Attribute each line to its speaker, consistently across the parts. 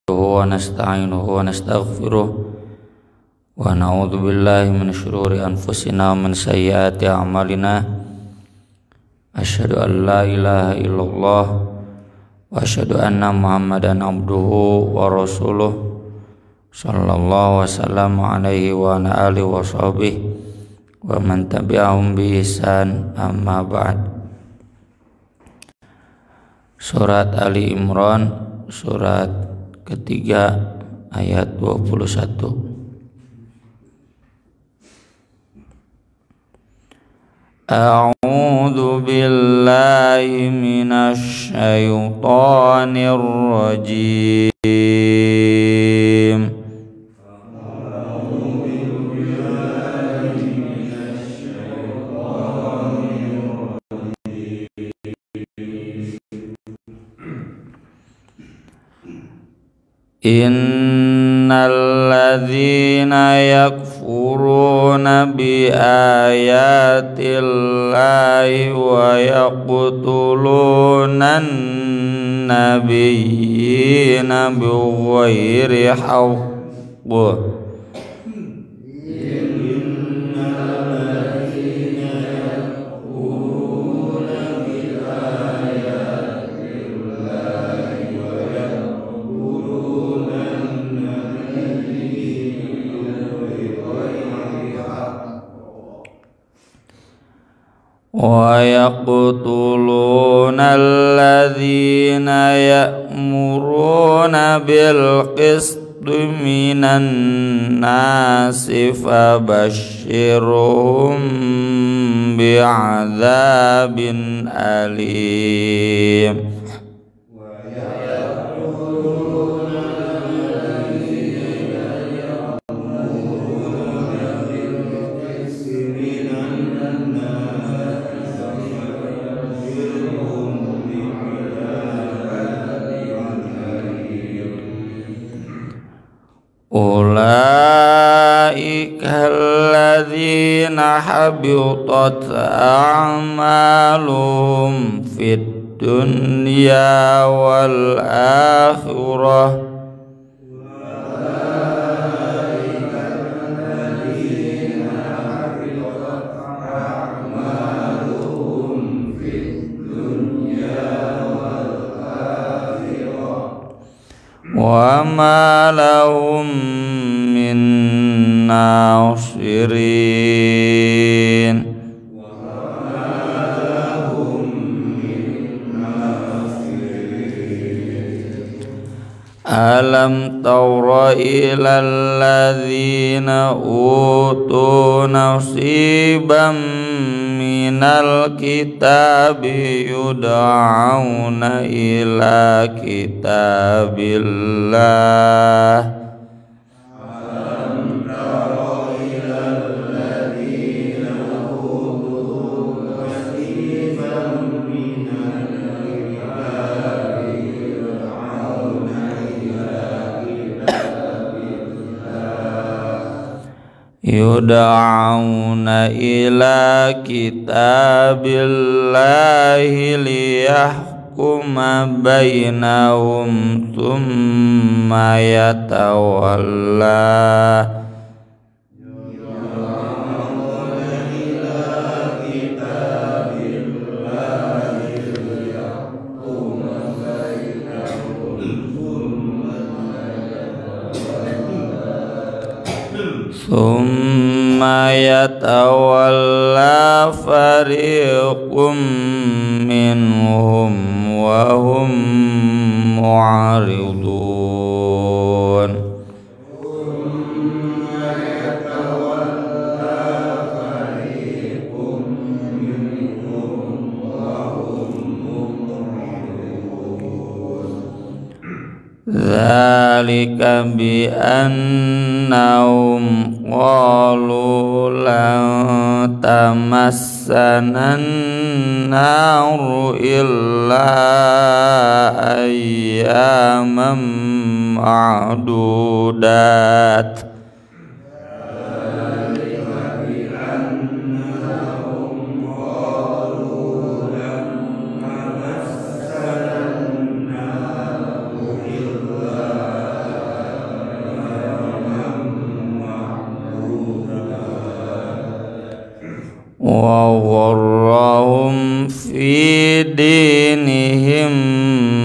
Speaker 1: wa nasta'inuhu wa nastaghfiruh wa na'udzu billahi min syururi anfusina wa min sayyiati a'malina. Asyhadu an la ilaha illallah wa asyhadu anna Muhammadan abduhu wa rasuluh sallallahu wasallam alaihi wa ala alihi wa sahbihi wa man tabi'ahum bi ihsan, amma ba'd. Surat Ali Imran, surat ketiga ayat 21. A'udzu billahi minasy syaithanir rajim. Innal ladzina yakfuruna bi ayatillahi wa yaqtulunan nabiyyina bighairi haqq wa yaqtuluna alladhina ya'muruna bil qisti minan nasi fabashshirhum bi'adzabin alim. Ulaika alladzina habitat a'maluhum fid dunya wal akhirah wa ma lahum min nasirin. Alam tara ilal ladzina utu nasiban minal kitabi yud'auna ila kitabillah. Yud'auna ila kitabillahi liyahkuma bainahum thumma yatawalla. Thumma yatawalla fariqum minhum wa hum mu'ridun. Dzalika bi annahum qalu lan tamassana an-naru illa ayyaman ma'dudat. gharrahum fi dinihim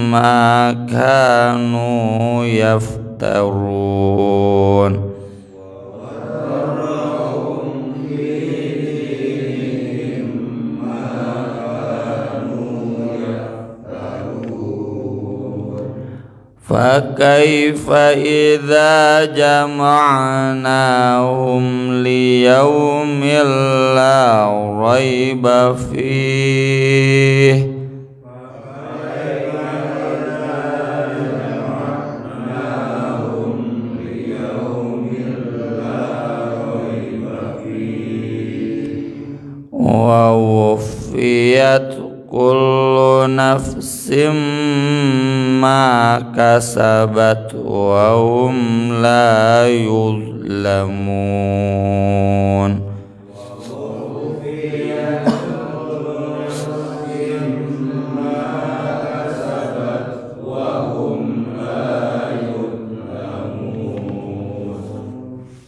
Speaker 1: ma kanu yaftarun. Fakaifa idza jama'nahum liyaumin la raiba fihi wa wuffiyat kullu nafsim ma kasabat wa hum la yuzlamun.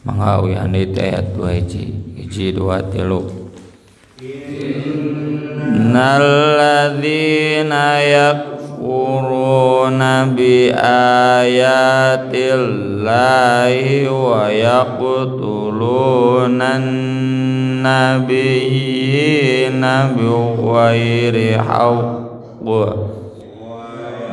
Speaker 1: Mangawi anit ayat 2 hiji 2 3. Innalladzina yakfuruna bi ayatillahi wa yaqtulunan nabiyyina bighairi haqq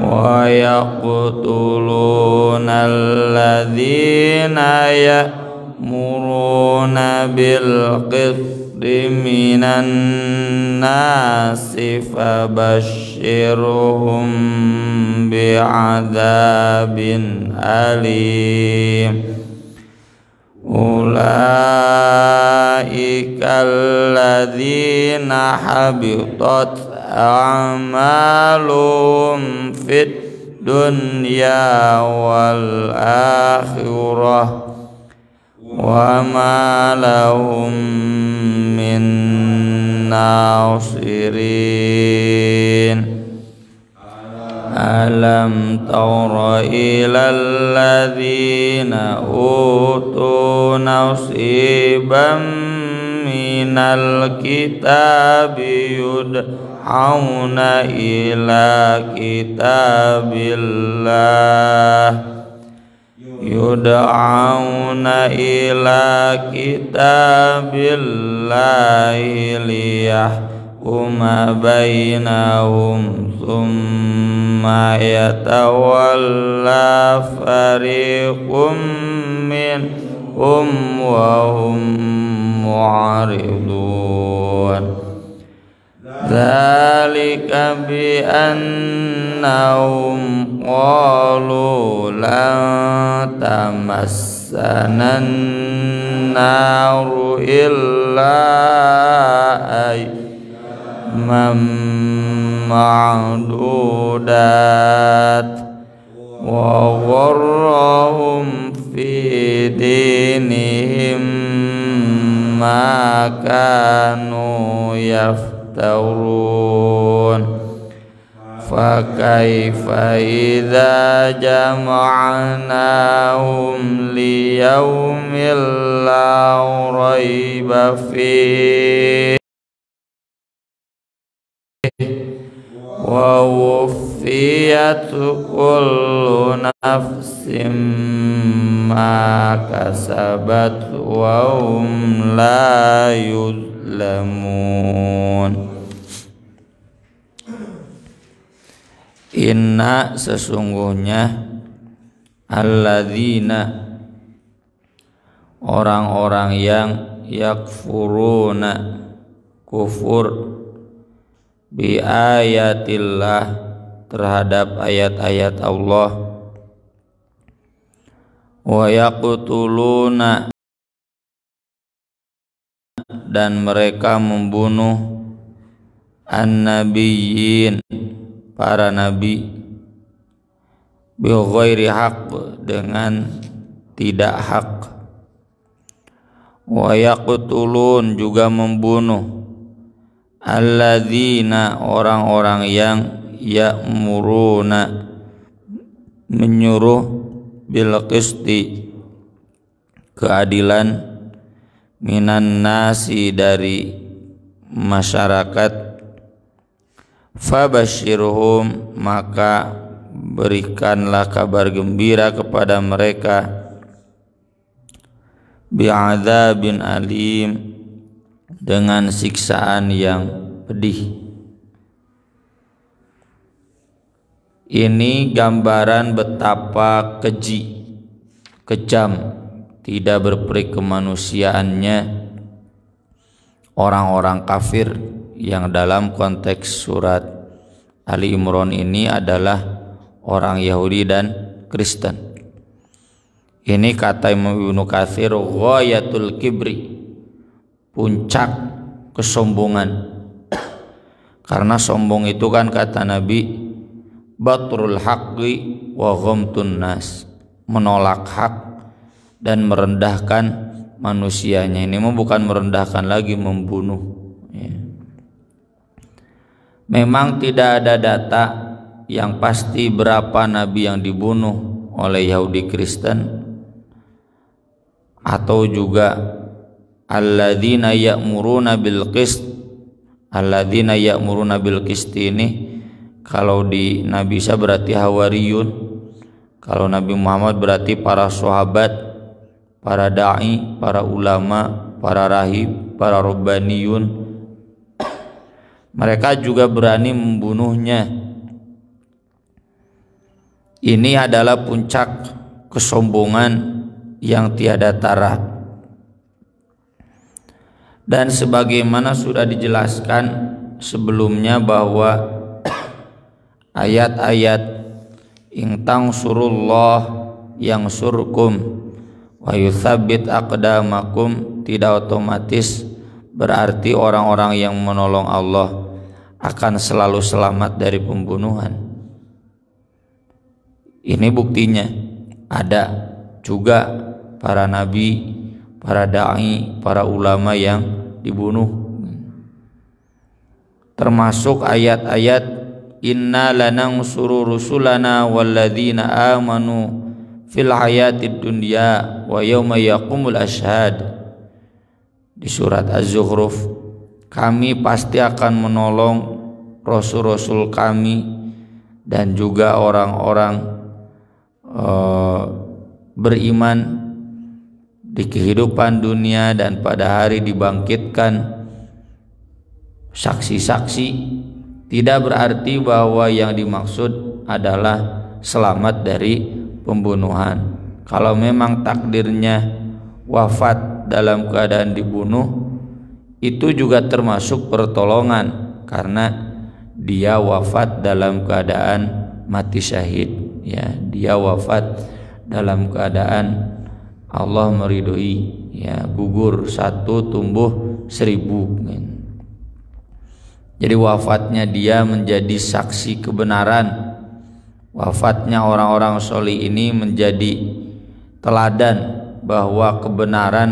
Speaker 1: wa yaqtuluna alladzina ya'muruna bil qisti minan nasi fabashshirhum bi'adzabin alim. Ulaika alladzina habitat a'maluhum fid dunya wal akhirah wa ma lahum min nasirin. Alam tara ilal ladzina utu nasiban minal kitabi yud'auna ila kitabillah liyahkuma bainahum thumma yatawalla fariqum minhum wa hum mu'ridun. Dzalika bi annahum qalu lan tamassanan naru illa ayyamam ma'dudat wa gharrahum fi dinihim ma kanu yaftarun. Fakaifa idza jama'nahum liyaumin la raiba fihi wa wuffiyat kullu nafsin ma kasabat wa hum la yuzlamun. Inna sesungguhnya alladzina orang-orang yang yakfuruna kufur bi ayatillah terhadap ayat-ayat Allah wa yaqtuluna dan mereka membunuh an-nabiyyin para nabi bi ghairi haqq dengan tidak hak wa yaqtulun juga membunuh alladzina orang-orang yang ya'muruna menyuruh bil qisti keadilan minan nasi dari masyarakat, fabashirhum, maka berikanlah kabar gembira kepada mereka, bi'adzabin alim, dengan siksaan yang pedih. Ini gambaran betapa keji, kejam, tidak berperi kemanusiaannya orang-orang kafir yang dalam konteks surat Ali Imran ini adalah orang Yahudi dan Kristen. Ini kata Imam Ibnu Katsir, ghayatul kibri, puncak kesombongan. Karena sombong itu kan kata Nabi, batrul haqqi wa ghamtun nas, menolak hak dan merendahkan manusianya. Ini bukan merendahkan lagi, membunuh ya. Memang tidak ada data yang pasti berapa nabi yang dibunuh oleh Yahudi Kristen, atau juga alladzina ya'muruna bil qist. Alladzina ya'muruna bil qist ini kalau di Nabi Isa berarti Hawariyun, kalau Nabi Muhammad berarti para sahabat, para da'i, para ulama, para rahib, para rabbaniyun. Mereka juga berani membunuhnya. Ini adalah puncak kesombongan yang tiada tara. Dan sebagaimana sudah dijelaskan sebelumnya bahwa ayat-ayat in tansurullah yansurkum wa yutsabbit aqdamakum tidak otomatis berarti orang-orang yang menolong Allah akan selalu selamat dari pembunuhan. Ini buktinya, ada juga para nabi, para da'i, para ulama yang dibunuh. Termasuk ayat-ayat inna lanansuru rusulana walladzina amanu fil hayatid dunya wa yauma yaqumul ashhad. Di surat Az-Zukhruf, kami pasti akan menolong rasul-rasul kami dan juga orang-orang beriman di kehidupan dunia dan pada hari dibangkitkan saksi-saksi. Tidak berarti bahwa yang dimaksud adalah selamat dari pembunuhan. Kalau memang takdirnya wafat dalam keadaan dibunuh, itu juga termasuk pertolongan karena dia wafat dalam keadaan mati syahid ya, dia wafat dalam keadaan Allah meridhoi ya, gugur satu tumbuh 1000. Jadi wafatnya dia menjadi saksi kebenaran. Wafatnya orang-orang soleh ini menjadi teladan bahwa kebenaran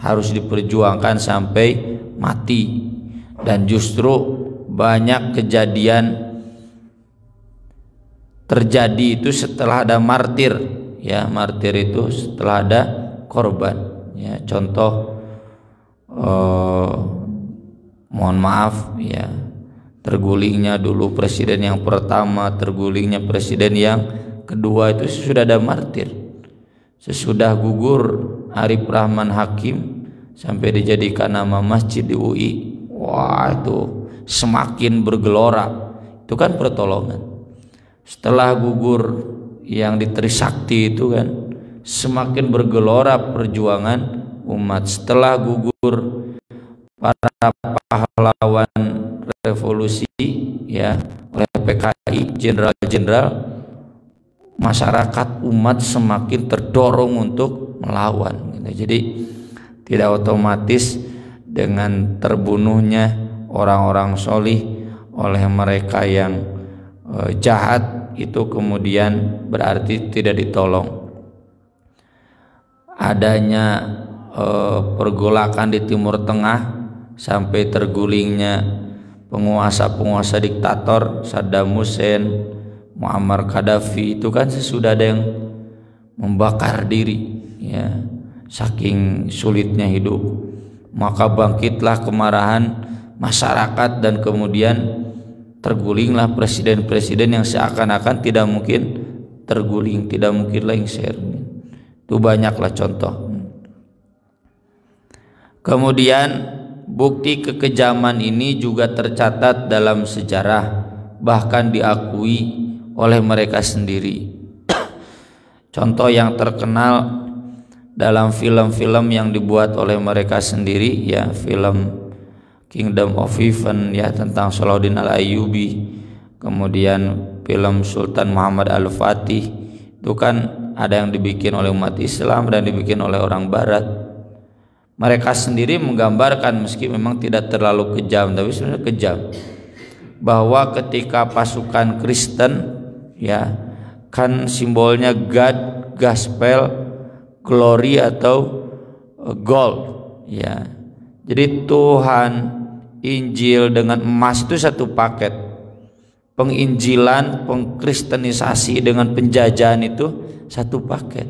Speaker 1: harus diperjuangkan sampai mati. Dan justru banyak kejadian terjadi itu setelah ada martir ya, martir itu setelah ada korban ya. Contoh mohon maaf ya, tergulingnya dulu presiden yang pertama, tergulingnya presiden yang kedua itu sudah ada martir. Sesudah gugur Arif Rahman Hakim sampai dijadikan nama masjid di UI, wah itu semakin bergelora. Itu kan pertolongan. Setelah gugur yang di Trisakti itu kan semakin bergelora perjuangan umat. Setelah gugur para pahlawan revolusi ya oleh PKI, jenderal-jenderal, masyarakat umat semakin terdorong untuk melawan gitu. Jadi tidak otomatis dengan terbunuhnya orang-orang solih oleh mereka yang jahat itu kemudian berarti tidak ditolong. Adanya pergolakan di Timur Tengah sampai tergulingnya penguasa-penguasa diktator Saddam Hussein, Muammar Gaddafi, itu kan sesudah ada yang membakar diri ya, saking sulitnya hidup. Maka bangkitlah kemarahan masyarakat, dan kemudian tergulinglah presiden-presiden yang seakan-akan tidak mungkin terguling, tidak mungkin lengser. Itu banyaklah contoh. Kemudian bukti kekejaman ini juga tercatat dalam sejarah, bahkan diakui oleh mereka sendiri. Contoh yang terkenal dalam film-film yang dibuat oleh mereka sendiri, ya, film Kingdom of Heaven, ya, tentang Salahuddin Al-Ayyubi, kemudian film Sultan Muhammad Al-Fatih, itu kan ada yang dibikin oleh umat Islam dan dibikin oleh orang Barat. Mereka sendiri menggambarkan, meski memang tidak terlalu kejam, tapi sebenarnya kejam, bahwa ketika pasukan Kristen, ya, kan simbolnya God, Gospel, Glory atau Gold, ya. Jadi Tuhan, Injil dengan emas itu satu paket. Penginjilan, pengkristenisasi dengan penjajahan itu satu paket.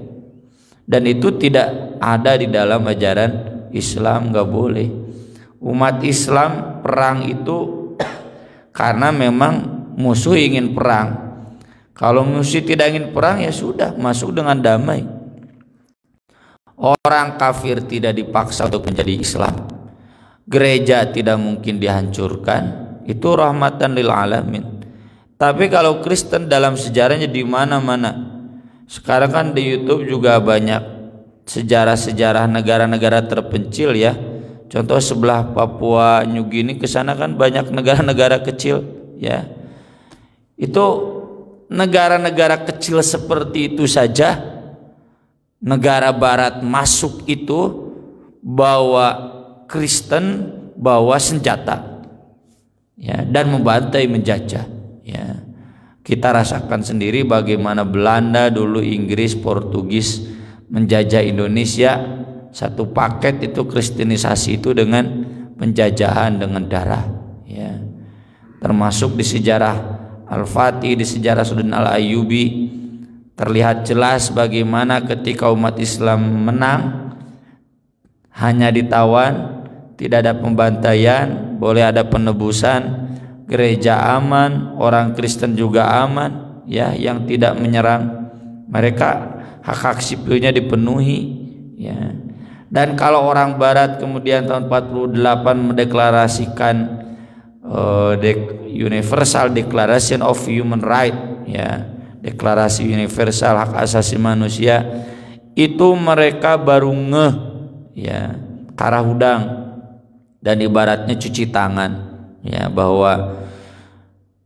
Speaker 1: Dan itu tidak ada di dalam ajaran Islam, nggak boleh. Umat Islam perang itu karena memang musuh ingin perang. Kalau musuh tidak ingin perang, ya sudah, masuk dengan damai. Orang kafir tidak dipaksa untuk menjadi Islam. Gereja tidak mungkin dihancurkan. Itu rahmatan lil alamin. Tapi kalau Kristen dalam sejarahnya di mana-mana. Sekarang kan di YouTube juga banyak sejarah-sejarah negara-negara terpencil, ya. Contoh sebelah Papua New Guinea, ke sana kan banyak negara-negara kecil, ya. Itu negara-negara kecil seperti itu saja negara barat masuk itu bawa Kristen, bawa senjata, ya, dan membantai, menjajah, ya. Kita rasakan sendiri bagaimana Belanda dulu, Inggris, Portugis menjajah Indonesia, satu paket itu kristenisasi itu dengan penjajahan, dengan darah, ya. Termasuk di sejarah Al-Fatih, di sejarah Salahuddin Al-Ayyubi, terlihat jelas bagaimana ketika umat Islam menang, hanya ditawan, tidak ada pembantaian, boleh ada penebusan, gereja aman, orang Kristen juga aman, ya, yang tidak menyerang mereka, hak-hak sipilnya dipenuhi, ya. Dan kalau orang Barat kemudian tahun 48 mendeklarasikan Universal Declaration of Human Rights, ya, deklarasi universal hak asasi manusia, itu mereka baru ngeh, ya, karahudang dan ibaratnya cuci tangan, ya, bahwa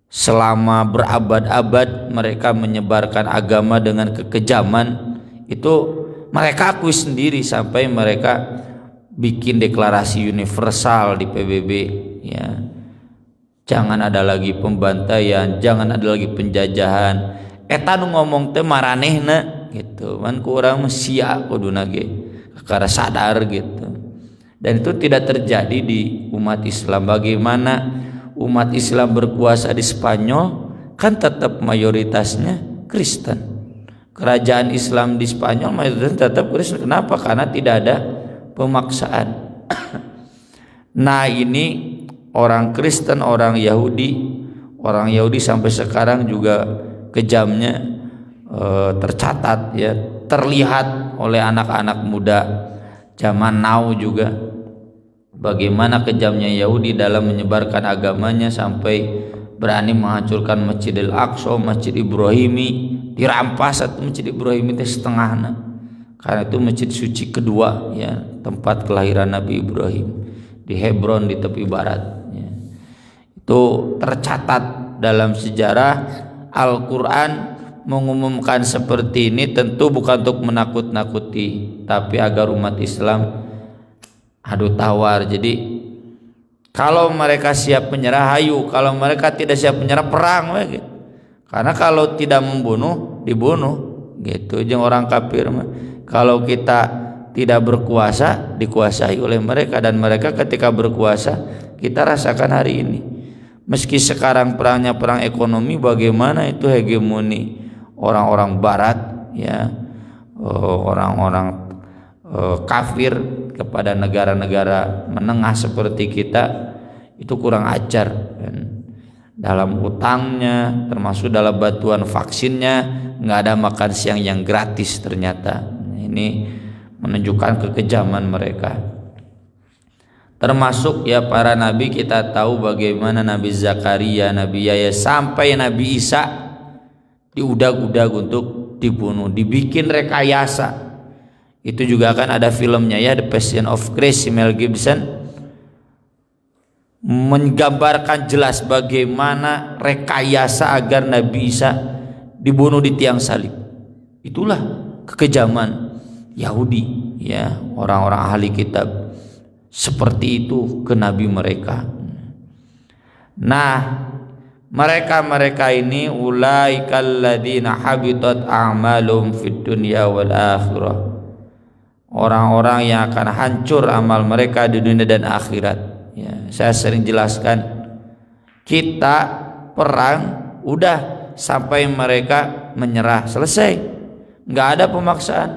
Speaker 1: selama berabad-abad mereka menyebarkan agama dengan kekejaman, itu mereka akui sendiri sampai mereka bikin deklarasi universal di PBB, ya. Jangan ada lagi pembantaian, jangan ada lagi penjajahan. Eta nu ngomong teh maranehna gitu, man ku urang mah sia kuduna ge kakara sadar gitu. Dan itu tidak terjadi di umat Islam. Bagaimana umat Islam berkuasa di Spanyol, kan tetap mayoritasnya Kristen. Kerajaan Islam di Spanyol mayoritasnya tetap Kristen. Kenapa? Karena tidak ada pemaksaan. Nah, ini orang Kristen, orang Yahudi sampai sekarang juga kejamnya tercatat, ya, terlihat oleh anak-anak muda zaman now juga bagaimana kejamnya Yahudi dalam menyebarkan agamanya sampai berani menghancurkan Masjidil Aqsa, Masjid Ibrahimi, dirampas satu Masjid Ibrahimi teh setengahna, karena itu masjid suci kedua, ya, tempat kelahiran Nabi Ibrahim di Hebron di tepi barat, ya. Itu tercatat dalam sejarah. Al-Quran mengumumkan seperti ini tentu bukan untuk menakut-nakuti, tapi agar umat Islam adu tawar. Jadi kalau mereka siap menyerah, hayu. Kalau mereka tidak siap menyerah, perang, gitu. Karena kalau tidak membunuh, dibunuh, gitu. Jeung orang kafir mah, kalau kita tidak berkuasa, dikuasai oleh mereka, dan mereka ketika berkuasa kita rasakan hari ini. Meski sekarang perangnya perang ekonomi, bagaimana itu hegemoni orang-orang Barat, ya, orang-orang kafir kepada negara-negara menengah seperti kita, itu kurang ajar. Dalam utangnya, termasuk dalam bantuan vaksinnya, nggak ada makan siang yang gratis ternyata. Ini menunjukkan kekejaman mereka. Termasuk ya para nabi, kita tahu bagaimana Nabi Zakaria, Nabi Yahya, sampai Nabi Isa diudag-udag untuk dibunuh, dibikin rekayasa. Itu juga kan ada filmnya ya, The Passion of Christ, Mel Gibson, menggambarkan jelas bagaimana rekayasa agar Nabi Isa dibunuh di tiang salib. Itulah kekejaman Yahudi ya, orang-orang ahli kitab seperti itu ke nabi mereka. Nah, mereka ini ulaikal ladzina habitat a'malum fid dunya wal akhirah. Orang-orang yang akan hancur amal mereka di dunia dan akhirat. Ya, saya sering jelaskan, kita perang udah sampai mereka menyerah, selesai, nggak ada pemaksaan.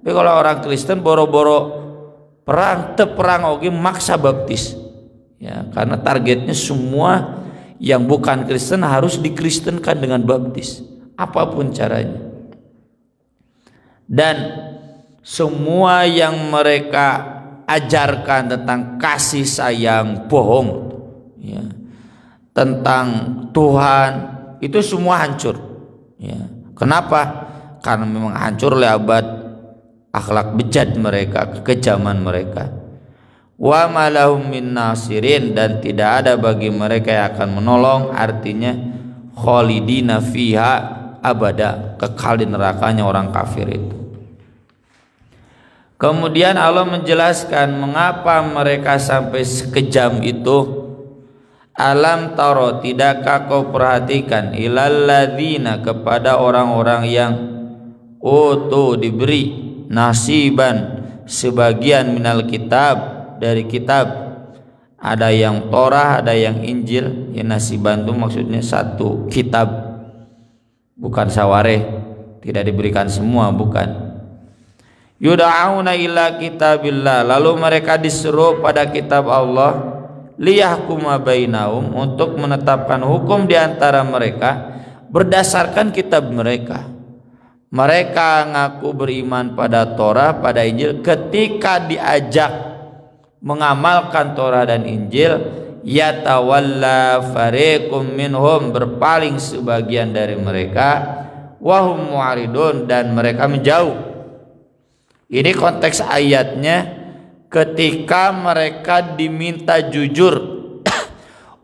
Speaker 1: Tapi kalau orang Kristen boro-boro perang, teperang oke maksa baptis, ya, karena targetnya semua yang bukan Kristen harus dikristenkan dengan baptis, apapun caranya. Dan semua yang mereka ajarkan tentang kasih sayang bohong ya, tentang Tuhan, itu semua hancur ya. Kenapa? Karena memang hancur lebat akhlak bejat mereka, kekejaman mereka. Wa malahum min nasirin, dan tidak ada bagi mereka yang akan menolong, artinya khalidina fiha abada, kekal di nerakanya orang kafir itu. Kemudian Allah menjelaskan mengapa mereka sampai sekejam itu. Alam taro, tidakkah kau perhatikan, ilal ladzina, kepada orang-orang yang diberi nasiban, sebagian minal kitab, dari kitab. Ada yang Torah, ada yang Injil. Ya, nasiban itu maksudnya satu kitab, bukan sawareh, tidak diberikan semua, bukan. Yuda'auna ila kitabillah, lalu mereka disuruh pada kitab Allah, liyahkuma bainahum, untuk menetapkan hukum di antara mereka berdasarkan kitab mereka. Mereka ngaku beriman pada Torah, pada Injil, ketika diajak mengamalkan Torah dan Injil, yatawalla fariqum minhum, berpaling sebagian dari mereka, wahum mu'aridun, dan mereka menjauh. Ini konteks ayatnya, ketika mereka diminta jujur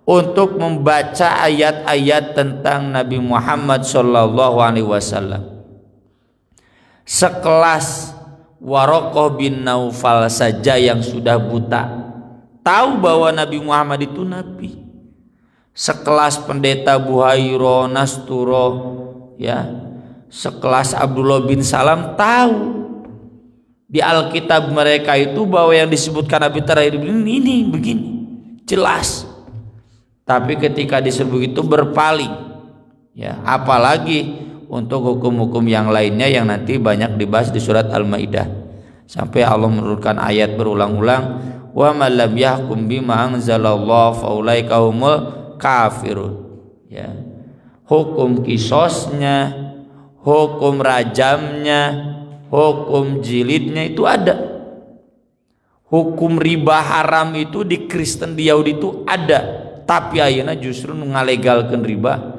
Speaker 1: untuk membaca ayat-ayat tentang Nabi Muhammad SAW. Sekelas Waraqah bin Naufal saja yang sudah buta tahu bahwa Nabi Muhammad itu Nabi. Sekelas pendeta Buhairo, Nasturo, ya, sekelas Abdullah bin Salam tahu di Alkitab mereka itu bahwa yang disebutkan Nabi terakhir ini begini, jelas. Tapi ketika disebut itu berpaling, ya, apalagi untuk hukum-hukum yang lainnya yang nanti banyak dibahas di surat Al-Maidah, sampai Allah menurunkan ayat berulang-ulang, wa man lam yahkum bima anzalallahu faulaika humul kafirun. Ya, hukum kisosnya, hukum rajamnya, hukum jilidnya itu ada. Hukum riba haram itu di Kristen, di Yahudi itu ada, tapi ayeuna justru ngalegalkeun riba.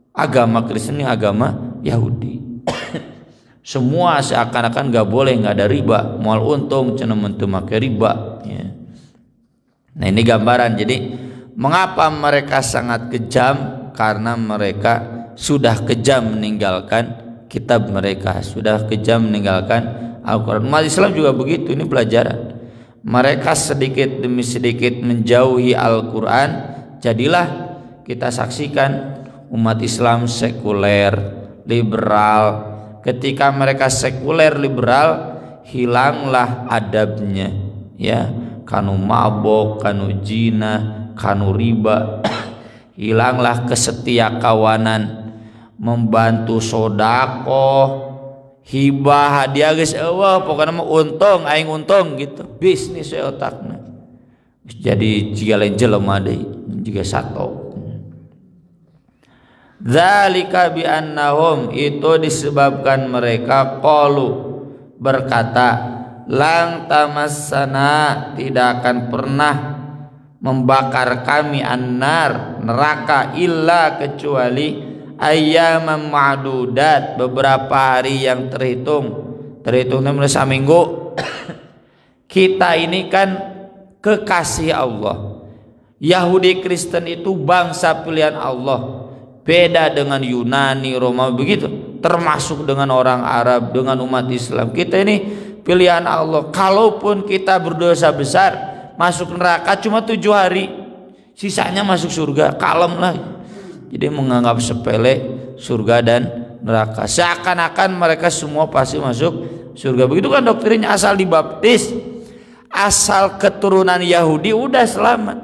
Speaker 1: Agama Kristen ini agama Yahudi. Semua seakan-akan gak boleh, gak ada riba, moal untung cenah mentu make riba ya. Nah, ini gambaran. Jadi mengapa mereka sangat kejam, karena mereka sudah kejam meninggalkan kitab mereka, sudah kejam meninggalkan Al-Quran. Umat Islam juga begitu, ini pelajaran. Mereka sedikit demi sedikit menjauhi Al-Quran. Jadilah kita saksikan umat Islam sekuler, liberal. Ketika mereka sekuler, liberal, hilanglah adabnya, ya, kanu mabok, kanu zina, kanu riba. Hilanglah kesetiakawanan, membantu sodako, hibah, hadiah, guys, pokoknya mah untung, aing untung gitu, bisnis otaknya. jadi jika lain jelema deui juga sato. Dzalika bi annahum, itu disebabkan mereka qalu berkata, lang tamassana, tidak akan pernah membakar kami annar, neraka, illa kecuali ayyaman ma'dudat, beberapa hari yang terhitungnya mulai saminggu. Kita ini kan kekasih Allah. Yahudi Kristen itu bangsa pilihan Allah, beda dengan Yunani, Romawi begitu, termasuk dengan orang Arab, dengan umat Islam. Kita ini pilihan Allah. Kalaupun kita berdosa besar, masuk neraka cuma 7 hari, sisanya masuk surga, kalem lah. Jadi menganggap sepele surga dan neraka, seakan-akan mereka semua pasti masuk surga. Begitu kan doktrinnya, asal dibaptis, asal keturunan Yahudi udah selamat.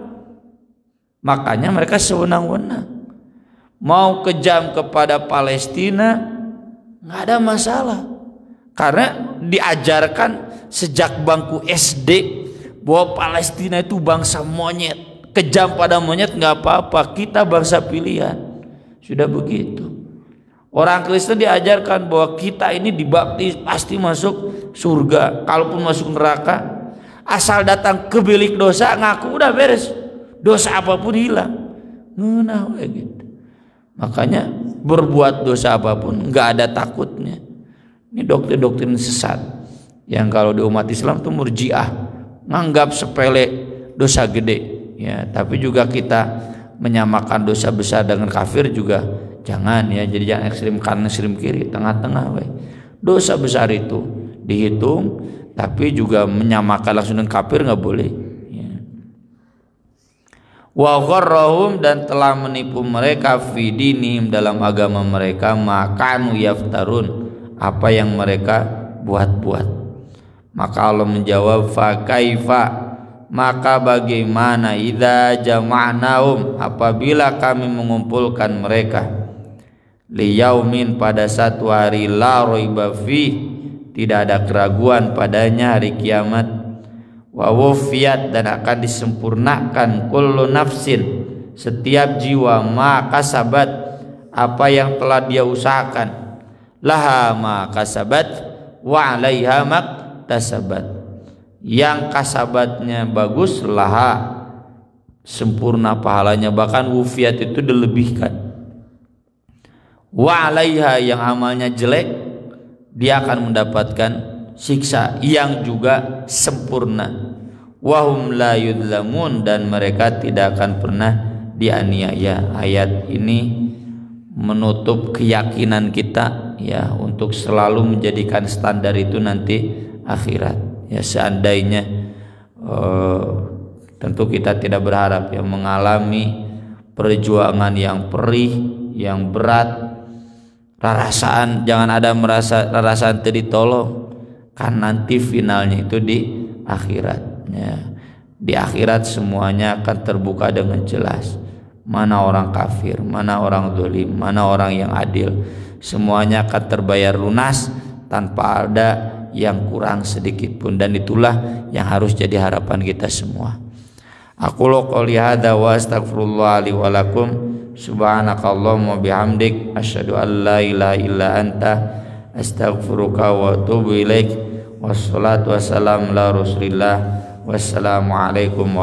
Speaker 1: Makanya mereka sewenang-wenang mau kejam kepada Palestina nggak ada masalah, karena diajarkan sejak bangku SD bahwa Palestina itu bangsa monyet, kejam pada monyet nggak apa-apa, kita bangsa pilihan. Sudah begitu. Orang Kristen diajarkan bahwa kita ini dibaptis pasti masuk surga, kalaupun masuk neraka asal datang ke bilik dosa ngaku udah beres, dosa apapun hilang. Nah gitu. Makanya berbuat dosa apapun nggak ada takutnya. Ini doktrin-doktrin sesat yang kalau di umat Islam tuh murjiah, nganggap sepele dosa gede ya. Tapi juga kita menyamakan dosa besar dengan kafir juga jangan ya. Jadi jangan ekstrim kanan ekstrim kiri, tengah-tengah. Dosa besar itu dihitung, tapi juga menyamakan langsung dengan kafir nggak boleh. Wa gharrahum, dan telah menipu mereka fi dinihim, dalam agama mereka, makanu yaftarun, apa yang mereka buat-buat. Maka Allah menjawab, fa kaifa, maka bagaimana, idza jama'nahum, apabila kami mengumpulkan mereka, liyaumin, pada satu hari, la raiba fi, tidak ada keraguan padanya, hari kiamat, wa wufiyat, dan akan disempurnakan, kullu nafsin, setiap jiwa, ma kasabat, apa yang telah dia usahakan, laha ma kasabat wa 'alaiha ma tasabat, yang kasabatnya bagus, laha sempurna pahalanya, bahkan wufiyat itu dilebihkan, wa 'alaiha yang amalnya jelek, dia akan mendapatkan siksa yang juga sempurna. Wahum la yudlamun, dan mereka tidak akan pernah dianiaya. Ayat ini menutup keyakinan kita ya untuk selalu menjadikan standar itu nanti akhirat. Ya seandainya tentu kita tidak berharap ya mengalami perjuangan yang perih, yang berat, rarasaan, jangan ada merasa rarasaan ditolong. Kan nanti finalnya itu di akhirat ya. Di akhirat semuanya akan terbuka dengan jelas, mana orang kafir, mana orang zalim, mana orang yang adil. Semuanya akan terbayar lunas tanpa ada yang kurang sedikit pun, dan itulah yang harus jadi harapan kita semua. Aku qouli hadza wa astaghfirullah li wa lakum, subhanakallahumma bihamdik, asyhadu an la ilaha illa anta, astaghfiruka wa atubu ilaik. Wassalatu wassalamu ala Rasulillah. Wassalamualaikum warahmatullahi wabarakatuh.